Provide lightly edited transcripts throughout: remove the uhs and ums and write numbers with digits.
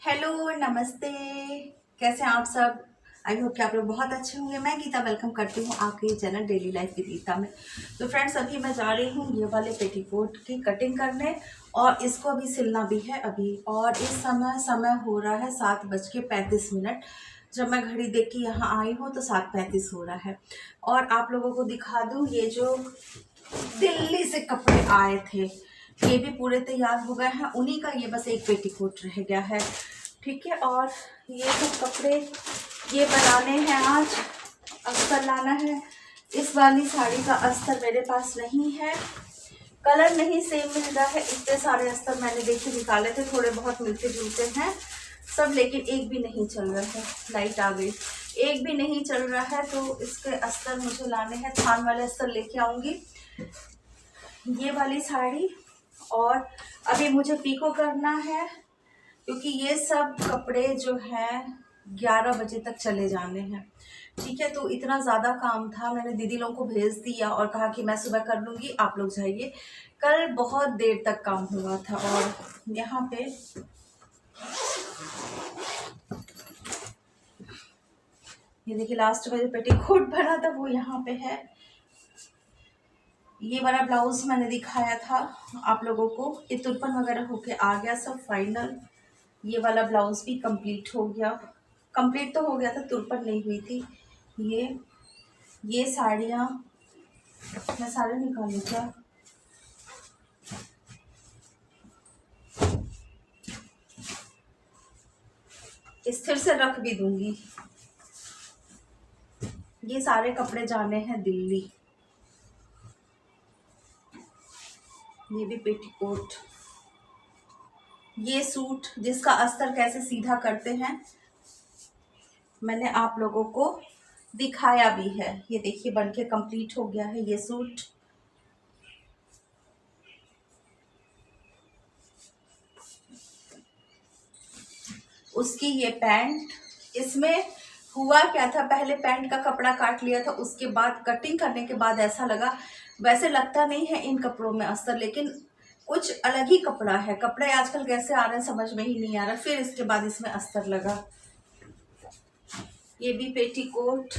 Hello, नमस्ते। कैसे हैं आप सब? आई होप कि आप लोग बहुत अच्छे होंगे। मैं गीता वेलकम करती हूँ आपके चैनल डेली लाइफ की गीता में। तो फ्रेंड्स, अभी मैं जा रही हूँ ये वाले पेटीकोट की कटिंग करने, और इसको अभी सिलना भी है अभी। और इस समय हो रहा है 7:35। जब मैं घड़ी देख के यहाँ आई हूँ तो 7:35 हो रहा है। और आप लोगों को दिखा दूँ, ये जो दिल्ली से कपड़े आए थे ये भी पूरे तैयार हो गए हैं। उन्हीं का ये बस एक पेटीकोट रह गया है, ठीक है। और ये सब कपड़े ये बनाने हैं आज, अस्तर लाना है। इस वाली साड़ी का अस्तर मेरे पास नहीं है, कलर नहीं सेम मिल रहा है। इतने सारे अस्तर मैंने देखे निकाले थे, थोड़े बहुत मिलते जुलते हैं सब, लेकिन एक भी नहीं चल रहा है। लाइट आ गई, एक भी नहीं चल रहा है। तो इसके अस्तर मुझे लाने हैं, थान वाले अस्तर लेके आऊंगी ये वाली साड़ी। और अभी मुझे पीको करना है, क्योंकि ये सब कपड़े जो हैं 11 बजे तक चले जाने हैं, ठीक है। तो इतना ज़्यादा काम था, मैंने दीदी लोगों को भेज दिया और कहा कि मैं सुबह कर लूँगी, आप लोग जाइए। कल बहुत देर तक काम हुआ था। और यहाँ पे ये देखिए, लास्ट का जो पेटीकोट बना था वो यहाँ पे है। ये वाला ब्लाउज मैंने दिखाया था आप लोगों को, ये तुरपन वगैरह होके आ गया सब फाइनल। ये वाला ब्लाउज भी कंप्लीट हो गया, कंप्लीट तो हो गया था, तुरपन नहीं हुई थी। ये साड़ियाँ मैं सारे निकालूँ क्या? स्थिर से रख भी दूंगी। ये सारे कपड़े जाने हैं दिल्ली। ये भी पेटीकोट, ये सूट जिसका अस्तर कैसे सीधा करते हैं मैंने आप लोगों को दिखाया भी है। ये देखिए बनके कंप्लीट हो गया है ये सूट। उसकी ये पैंट, इसमें हुआ क्या था, पहले पैंट का कपड़ा काट लिया था, उसके बाद कटिंग करने के बाद ऐसा लगा, वैसे लगता नहीं है इन कपड़ों में अस्तर, लेकिन कुछ अलग ही कपड़ा है। कपड़े आजकल कैसे आ रहे हैं समझ में ही नहीं आ रहा। फिर इसके बाद इसमें अस्तर लगा। ये भी पेटीकोट,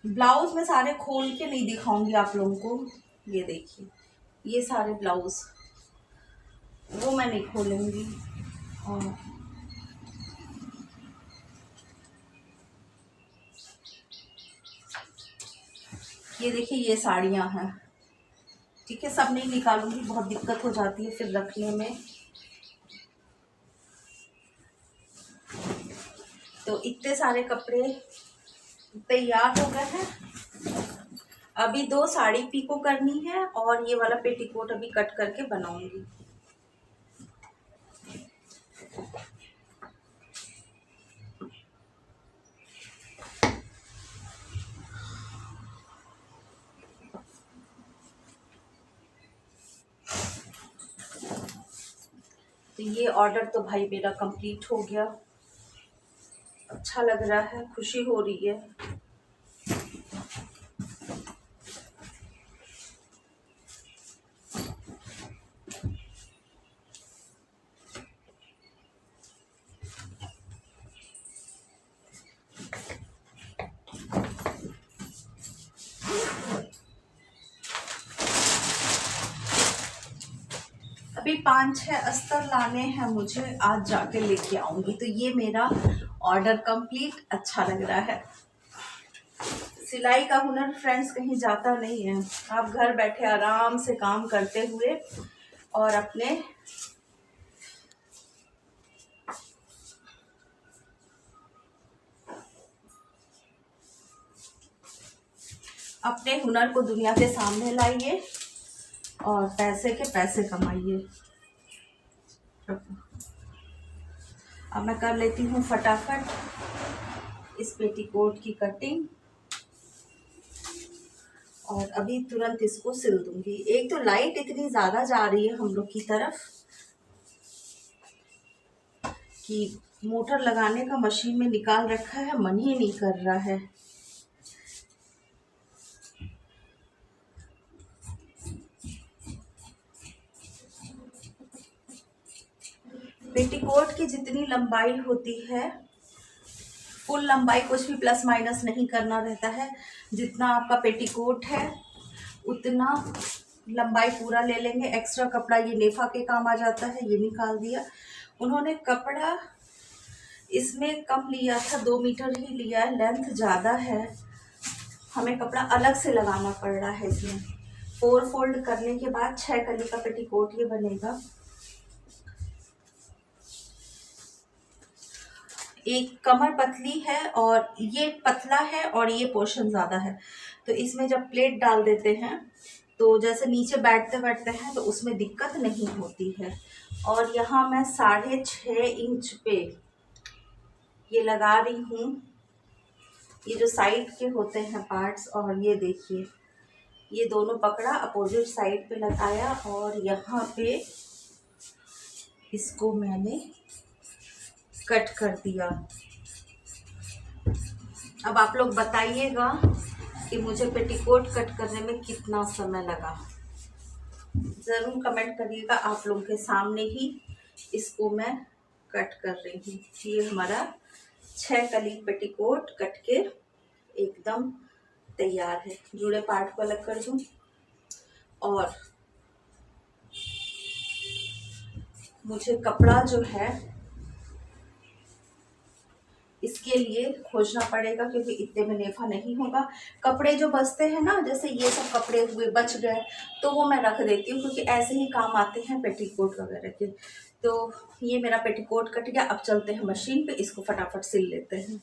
ब्लाउज में सारे खोल के नहीं दिखाऊंगी आप लोगों को। ये देखिए, ये सारे ब्लाउज वो मैं नहीं खोलूंगी। और ये देखिए, ये साड़ियाँ हैं, ठीक है। सब नहीं निकालूंगी, बहुत दिक्कत हो जाती है फिर रखने में। तो इतने सारे कपड़े तैयार हो गए हैं। अभी 2 साड़ी पीको करनी है और ये वाला पेटीकोट अभी कट करके बनाऊंगी। तो ये ऑर्डर तो भाई मेरा कंप्लीट हो गया, अच्छा लग रहा है, खुशी हो रही है। अभी 5-6 अस्तर लाने हैं मुझे, आज जाके लेके आऊंगी। तो ये मेरा ऑर्डर कंप्लीट, अच्छा लग रहा है। सिलाई का हुनर फ्रेंड्स कहीं जाता नहीं है। आप घर बैठे आराम से काम करते हुए और अपने हुनर को दुनिया के सामने लाइए और पैसे के पैसे कमाइए। अब मैं कर लेती हूँ फटाफट इस पेटीकोट की कटिंग, और अभी तुरंत इसको सिल दूंगी। एक तो लाइट इतनी ज़्यादा जा रही है हम लोग की तरफ कि मोटर लगाने का मशीन में निकाल रखा है, मन ही नहीं कर रहा है। पेटीकोट की जितनी लंबाई होती है, फुल लंबाई कुछ भी प्लस माइनस नहीं करना रहता है। जितना आपका पेटीकोट है उतना लंबाई पूरा ले लेंगे। एक्स्ट्रा कपड़ा ये नेफा के काम आ जाता है, ये निकाल दिया। उन्होंने कपड़ा इसमें कम लिया था, 2 मीटर ही लिया है, लेंथ ज़्यादा है, हमें कपड़ा अलग से लगाना पड़ रहा है। इसमें 4 फोल्ड करने के बाद 6 कली का पेटीकोट ये बनेगा। एक कमर पतली है और ये पतला है और ये पोर्शन ज़्यादा है, तो इसमें जब प्लेट डाल देते हैं तो जैसे नीचे बैठते बैठते हैं तो उसमें दिक्कत नहीं होती है। और यहाँ मैं 6.5 इंच पे ये लगा रही हूँ, ये जो साइड के होते हैं पार्ट्स। और ये देखिए, ये दोनों पकड़ा, अपोजिट साइड पे लगाया और यहाँ पे इसको मैंने कट कर दिया। अब आप लोग बताइएगा कि मुझे पेटीकोट कट करने में कितना समय लगा, ज़रूर कमेंट करिएगा। आप लोगों के सामने ही इसको मैं कट कर रही हूँ। ये हमारा 6 कली पेटीकोट कट के एकदम तैयार है। जुड़े पार्ट को अलग कर दूँ और मुझे कपड़ा जो है इसके लिए खोजना पड़ेगा, क्योंकि इतने में नेफा नहीं होगा। कपड़े जो बचते हैं ना, जैसे ये सब कपड़े हुए बच गए तो वो मैं रख देती हूँ, क्योंकि ऐसे ही काम आते हैं पेटीकोट वगैरह के। तो ये मेरा पेटीकोट कट गया। अब चलते हैं मशीन पे, इसको फटाफट सिल लेते हैं।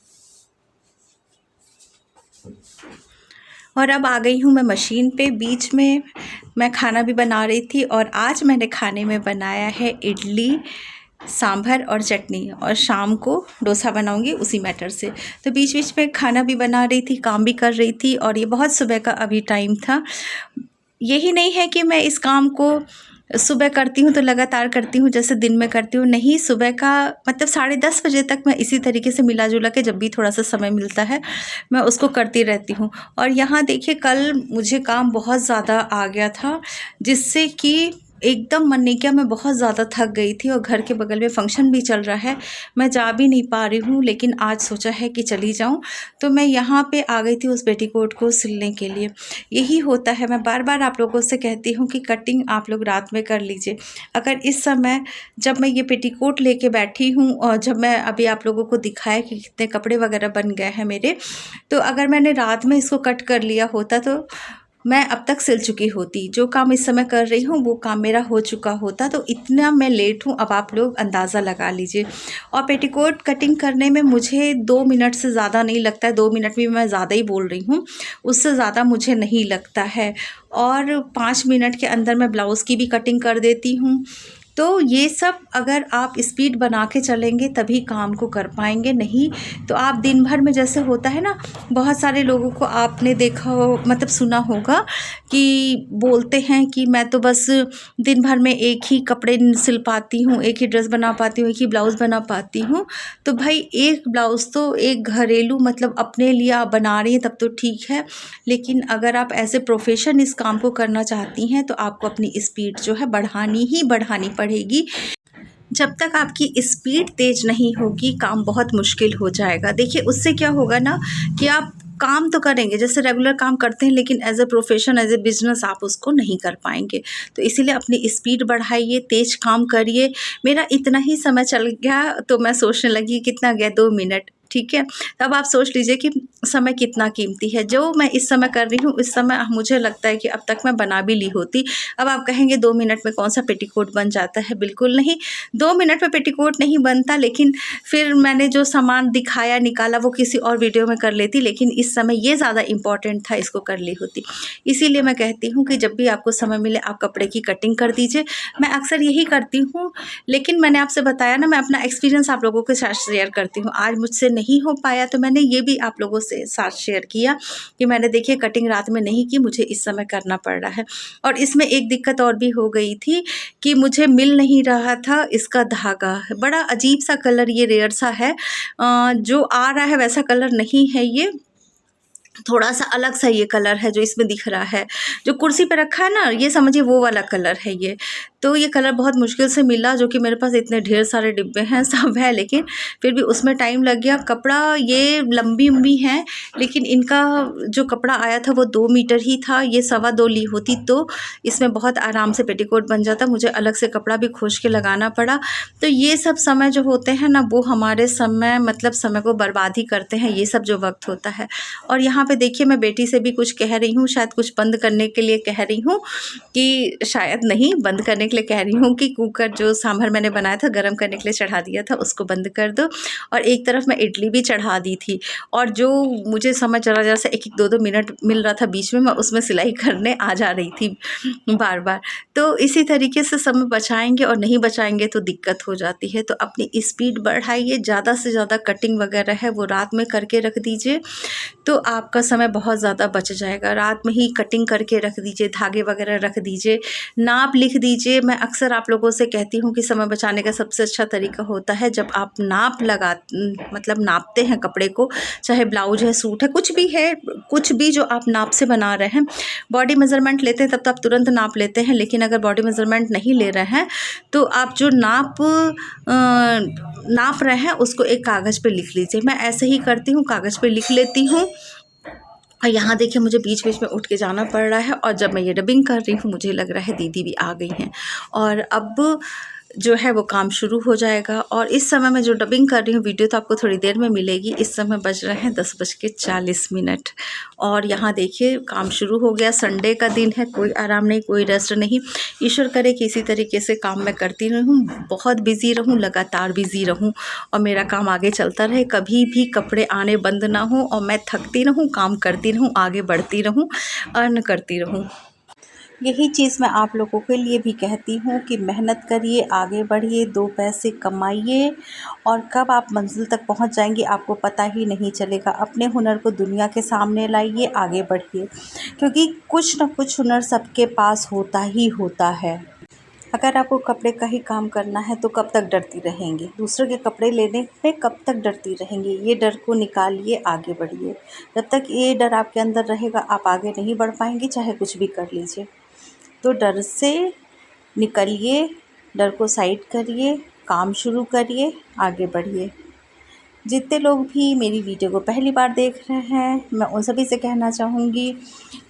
और अब आ गई हूँ मैं मशीन पे। बीच में मैं खाना भी बना रही थी और आज मैंने खाने में बनाया है इडली, सांभर और चटनी, और शाम को डोसा बनाऊंगी उसी मैटर से। तो बीच बीच में खाना भी बना रही थी, काम भी कर रही थी, और ये बहुत सुबह का अभी टाइम था। यही नहीं है कि मैं इस काम को सुबह करती हूँ तो लगातार करती हूँ जैसे दिन में करती हूँ, नहीं। सुबह का मतलब 10:30 बजे तक मैं इसी तरीके से मिला जुला के, जब भी थोड़ा सा समय मिलता है मैं उसको करती रहती हूँ। और यहाँ देखिए, कल मुझे काम बहुत ज़्यादा आ गया था, जिससे कि एकदम मन नहीं किया। मैं बहुत ज़्यादा थक गई थी और घर के बगल में फ़ंक्शन भी चल रहा है, मैं जा भी नहीं पा रही हूँ। लेकिन आज सोचा है कि चली जाऊँ, तो मैं यहाँ पे आ गई थी उस पेटीकोट को सिलने के लिए। यही होता है, मैं बार बार आप लोगों से कहती हूँ कि कटिंग आप लोग रात में कर लीजिए। अगर इस समय जब मैं ये पेटीकोट लेके बैठी हूँ और जब मैं अभी आप लोगों को दिखाया कि कितने कपड़े वगैरह बन गए हैं मेरे, तो अगर मैंने रात में इसको कट कर लिया होता तो मैं अब तक सिल चुकी होती। जो काम इस समय कर रही हूँ वो काम मेरा हो चुका होता। तो इतना मैं लेट हूँ, अब आप लोग अंदाज़ा लगा लीजिए। और पेटीकोट कटिंग करने में मुझे 2 मिनट से ज़्यादा नहीं लगता है। 2 मिनट भी मैं ज़्यादा ही बोल रही हूँ, उससे ज़्यादा मुझे नहीं लगता है। और 5 मिनट के अंदर मैं ब्लाउज़ की भी कटिंग कर देती हूँ। तो ये सब अगर आप स्पीड बना के चलेंगे तभी काम को कर पाएंगे, नहीं तो आप दिन भर में, जैसे होता है ना, बहुत सारे लोगों को आपने देखा हो, मतलब सुना होगा कि बोलते हैं कि मैं तो बस दिन भर में एक ही कपड़े सिल पाती हूँ, एक ही ड्रेस बना पाती हूँ, एक ही ब्लाउज़ बना पाती हूँ। तो भाई एक ब्लाउज़ तो एक घरेलू मतलब अपने लिए आप बना रही हैं तब तो ठीक है, लेकिन अगर आप ऐसे प्रोफेशन इस काम को करना चाहती हैं तो आपको अपनी स्पीड जो है बढ़ानी ही बढ़ानी पड़ेगी। जब तक आपकी स्पीड तेज़ नहीं होगी काम बहुत मुश्किल हो जाएगा। देखिए उससे क्या होगा ना कि आप काम तो करेंगे जैसे रेगुलर काम करते हैं, लेकिन as a profession, as a business आप उसको नहीं कर पाएंगे। तो इसीलिए अपनी स्पीड बढ़ाइए, तेज़ काम करिए। मेरा इतना ही समय चल गया तो मैं सोचने लगी कितना गया, 2 मिनट, ठीक है। तब आप सोच लीजिए कि समय कितना कीमती है। जो मैं इस समय कर रही हूँ इस समय मुझे लगता है कि अब तक मैं बना भी ली होती। अब आप कहेंगे 2 मिनट में कौन सा पेटीकोट बन जाता है, बिल्कुल नहीं, 2 मिनट में पेटीकोट नहीं बनता। लेकिन फिर मैंने जो सामान दिखाया निकाला वो किसी और वीडियो में कर लेती, लेकिन इस समय ये ज़्यादा इम्पॉर्टेंट था, इसको कर ली होती। इसीलिए मैं कहती हूँ कि जब भी आपको समय मिले आप कपड़े की कटिंग कर दीजिए। मैं अक्सर यही करती हूँ, लेकिन मैंने आपसे बताया ना, मैं अपना एक्सपीरियंस आप लोगों के साथ शेयर करती हूँ। आज मुझसे नहीं हो पाया तो मैंने ये भी आप लोगों से साथ शेयर किया कि मैंने देखिए कटिंग रात में नहीं की, मुझे इस समय करना पड़ रहा है। और इसमें एक दिक्कत और भी हो गई थी कि मुझे मिल नहीं रहा था इसका धागा। बड़ा अजीब सा कलर, ये रेयर सा है, जो आ रहा है वैसा कलर नहीं है, ये थोड़ा सा अलग सा ये कलर है जो इसमें दिख रहा है। जो कुर्सी पे रखा है ना, ये समझिए वो वाला कलर है ये। तो ये कलर बहुत मुश्किल से मिला, जो कि मेरे पास इतने ढेर सारे डिब्बे हैं, सब है, लेकिन फिर भी उसमें टाइम लग गया। कपड़ा ये लंबी हैं, लेकिन इनका जो कपड़ा आया था वो 2 मीटर ही था। ये 2.25 ली होती तो इसमें बहुत आराम से पेटीकोट बन जाता। मुझे अलग से कपड़ा भी खोज के लगाना पड़ा। तो ये सब समय जो होते हैं ना, वो हमारे समय मतलब समय को बर्बाद ही करते हैं, ये सब जो वक्त होता है। और यहाँ पे देखिए, मैं बेटी से भी कुछ कह रही हूँ, शायद कुछ बंद करने के लिए कह रही हूँ, कि शायद नहीं, बंद करने के लिए कह रही हूँ कि कुकर जो सांभर मैंने बनाया था गर्म करने के लिए चढ़ा दिया था, उसको बंद कर दो। और एक तरफ मैं इडली भी चढ़ा दी थी, और जो मुझे समय ज़रा से 1-1 2-2 मिनट मिल रहा था बीच में, मैं उसमें सिलाई करने आ जा रही थी बार बार। तो इसी तरीके से समय बचाएंगे, और नहीं बचाएंगे तो दिक्कत हो जाती है। तो अपनी स्पीड बढ़ाइए, ज़्यादा से ज़्यादा कटिंग वगैरह है वो रात में करके रख दीजिए, तो आपका समय बहुत ज़्यादा बच जाएगा। रात में ही कटिंग करके रख दीजिए, धागे वगैरह रख दीजिए, नाप लिख दीजिए। मैं अक्सर आप लोगों से कहती हूँ कि समय बचाने का सबसे अच्छा तरीका होता है जब आप मतलब नापते हैं कपड़े को, चाहे ब्लाउज है, सूट है, कुछ भी है, कुछ भी जो आप नाप से बना रहे हैं। बॉडी मेज़रमेंट लेते हैं तब तो आप तुरंत नाप लेते हैं, लेकिन अगर बॉडी मेज़रमेंट नहीं ले रहे हैं तो आप जो नाप रहे हैं उसको एक कागज़ पे लिख लीजिए। मैं ऐसे ही करती हूँ, कागज़ पे लिख लेती हूँ। और यहाँ देखिए, मुझे बीच बीच में उठ के जाना पड़ रहा है, और जब मैं ये डबिंग कर रही हूँ मुझे लग रहा है दीदी भी आ गई हैं, और अब जो है वो काम शुरू हो जाएगा। और इस समय मैं जो डबिंग कर रही हूँ, वीडियो तो आपको थोड़ी देर में मिलेगी। इस समय बज रहे हैं 10:40, और यहाँ देखिए काम शुरू हो गया। संडे का दिन है, कोई आराम नहीं, कोई रेस्ट नहीं। ईश्वर करे कि इसी तरीके से काम मैं करती रहूँ, बहुत बिज़ी रहूँ, लगातार बिज़ी रहूँ, और मेरा काम आगे चलता रहे, कभी भी कपड़े आने बंद ना हो, और मैं थकती रहूँ, काम करती रहूँ, आगे बढ़ती रहूँ, अर्न करती रहूँ। यही चीज़ मैं आप लोगों के लिए भी कहती हूँ कि मेहनत करिए, आगे बढ़िए, 2 पैसे कमाइए, और कब आप मंज़िल तक पहुँच जाएंगे आपको पता ही नहीं चलेगा। अपने हुनर को दुनिया के सामने लाइए, आगे बढ़िए, क्योंकि कुछ न कुछ हुनर सबके पास होता ही होता है। अगर आपको कपड़े का ही काम करना है तो कब तक डरती रहेंगी, दूसरों के कपड़े लेने में कब तक डरती रहेंगी। ये डर को निकालिए, आगे बढ़िए। जब तक ये डर आपके अंदर रहेगा आप आगे नहीं बढ़ पाएंगी, चाहे कुछ भी कर लीजिए। तो डर से निकलिए, डर को साइड करिए, काम शुरू करिए, आगे बढ़िए। जितने लोग भी मेरी वीडियो को पहली बार देख रहे हैं, मैं उन सभी से कहना चाहूँगी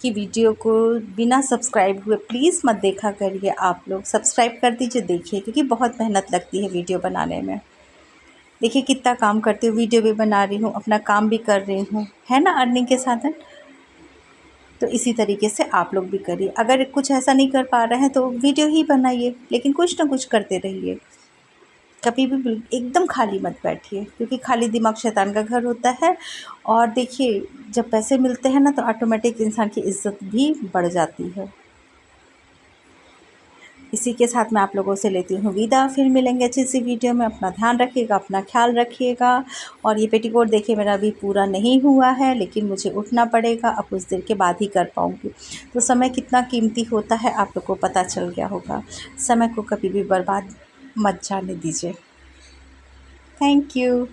कि वीडियो को बिना सब्सक्राइब हुए प्लीज़ मत देखा करिए। आप लोग सब्सक्राइब कर दीजिए, देखिए, क्योंकि बहुत मेहनत लगती है वीडियो बनाने में। देखिए कितना काम करती हूँ, वीडियो भी बना रही हूँ, अपना काम भी कर रही हूँ, है ना, अर्निंग के साधन। तो इसी तरीके से आप लोग भी करिए। अगर कुछ ऐसा नहीं कर पा रहे हैं तो वीडियो ही बनाइए, लेकिन कुछ ना कुछ करते रहिए। कभी भी एकदम खाली मत बैठिए, क्योंकि खाली दिमाग शैतान का घर होता है। और देखिए, जब पैसे मिलते हैं ना तो ऑटोमेटिक इंसान की इज़्ज़त भी बढ़ जाती है। इसी के साथ मैं आप लोगों से लेती हूँ विदा। फिर मिलेंगे अच्छी सी वीडियो में। अपना ध्यान रखिएगा, अपना ख्याल रखिएगा। और ये पेटीकोट देखिए मेरा अभी पूरा नहीं हुआ है, लेकिन मुझे उठना पड़ेगा, अब कुछ देर के बाद ही कर पाऊँगी। तो समय कितना कीमती होता है आप लोग को पता चल गया होगा। समय को कभी भी बर्बाद मत जाने दीजिए। Thank you.